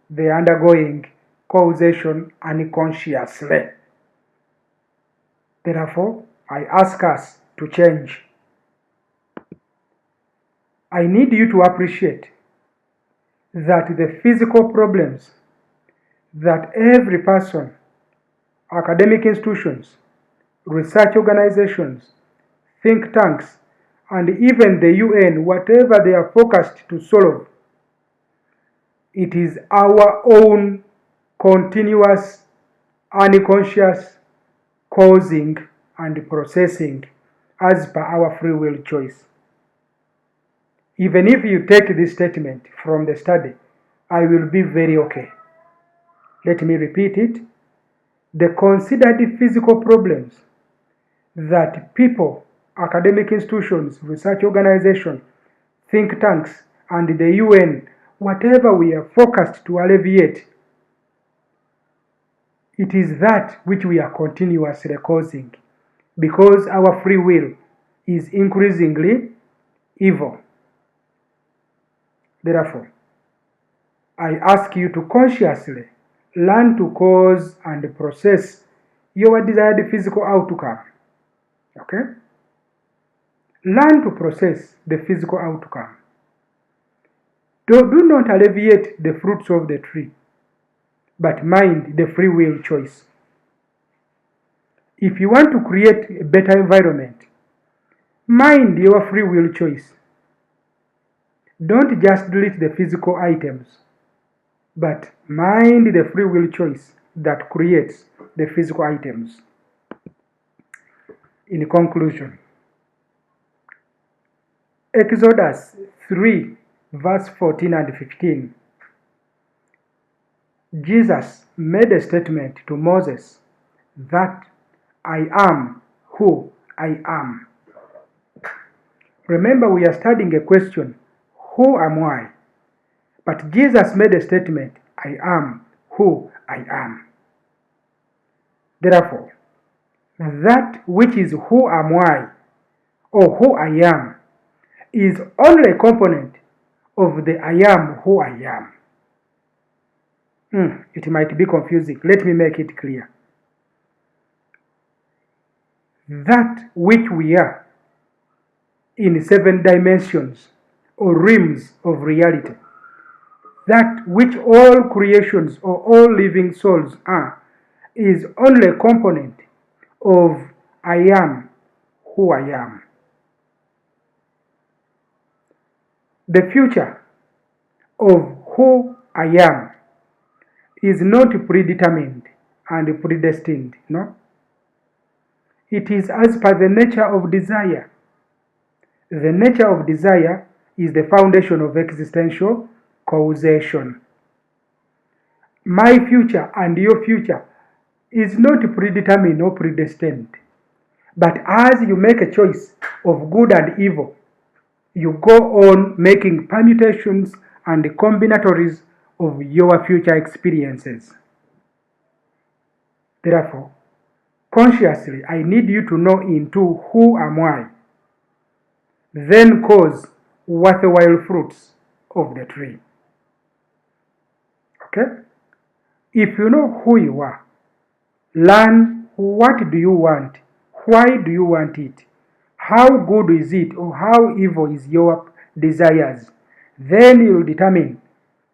[SPEAKER 1] they are undergoing causation unconsciously. Therefore, I ask us to change. I need you to appreciate that the physical problems that every person, academic institutions, research organizations, think tanks, and even the UN, whatever they are focused to solve, it is our own continuous unconscious causing and processing as per our free will choice. Even if you take this statement from the study, I will be very okay. Let me repeat it. The considered physical problems that people, academic institutions, research organizations, think tanks, and the UN, whatever we are focused to alleviate, it is that which we are continuously causing, because our free will is increasingly evil. Therefore, I ask you to consciously learn to cause and process your desired physical outcome. Okay? Learn to process the physical outcome. Do not alleviate the fruits of the tree, but mind the free will choice. If you want to create a better environment, mind your free will choice. Don't just delete the physical items, but mind the free will choice that creates the physical items. In conclusion, Exodus 3, verse 14 and 15, Jesus made a statement to Moses that I am who I am. Remember, we are studying a question, who am I? But Jesus made a statement, I am who I am. Therefore, that which is who am I, or who I am, is only a component of the I am who I am. It might be confusing. Let me make it clear. That which we are in 7 dimensions or realms of reality, that which all creations or all living souls are, is only a component of I am who I am. The future of who I am is not predetermined and predestined, no? It is as per the nature of desire. The nature of desire is the foundation of existential causation. My future and your future is not predetermined or predestined. But as you make a choice of good and evil, you go on making permutations and combinatories of your future experiences. Therefore, consciously, I need you to know into who am I, then cause worthwhile fruits of the tree. Okay? If you know who you are, learn what do you want, why do you want it, how good is it or how evil is your desires. Then you will determine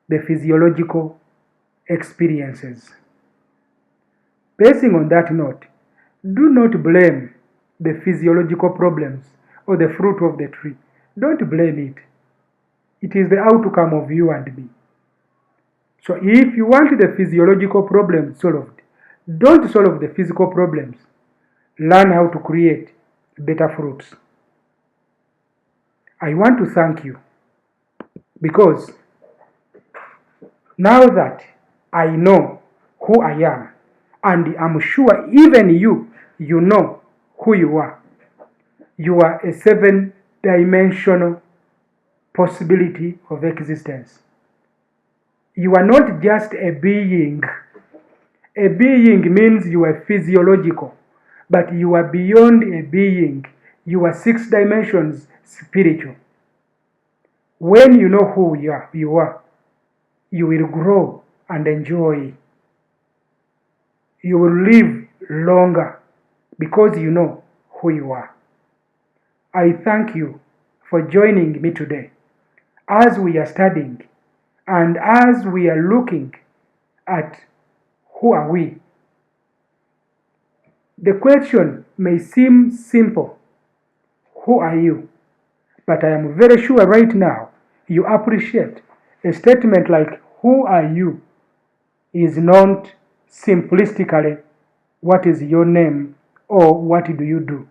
[SPEAKER 1] the physiological experiences. Basing on that note, do not blame the physiological problems or the fruit of the tree. Don't blame it. It is the outcome of you and me. So if you want the physiological problems solved, don't solve the physical problems. Learn how to create better fruits. I want to thank you because now that I know who I am, and I'm sure even you know who you are. You are a 7-dimensional possibility of existence. You are not just a being. A being means you are physiological, but you are beyond a being. You are 6 dimensions spiritual. When you know who you are, you will grow and enjoy. You will live longer because you know who you are. I thank you for joining me today as we are studying and as we are looking at who are we. The question may seem simple, who are you? But I am very sure right now you appreciate a statement like who are you is not simplistically what is your name or what do you do.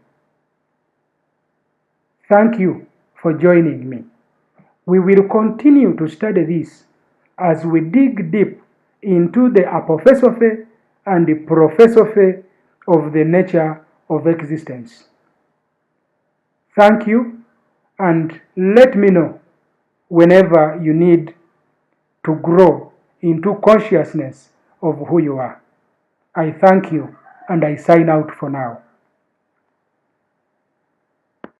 [SPEAKER 1] Thank you for joining me. We will continue to study this as we dig deep into the apophilosophy and the prophilosophy of the nature of existence. Thank you, and let me know whenever you need to grow into consciousness of who you are. I thank you, and I sign out for now.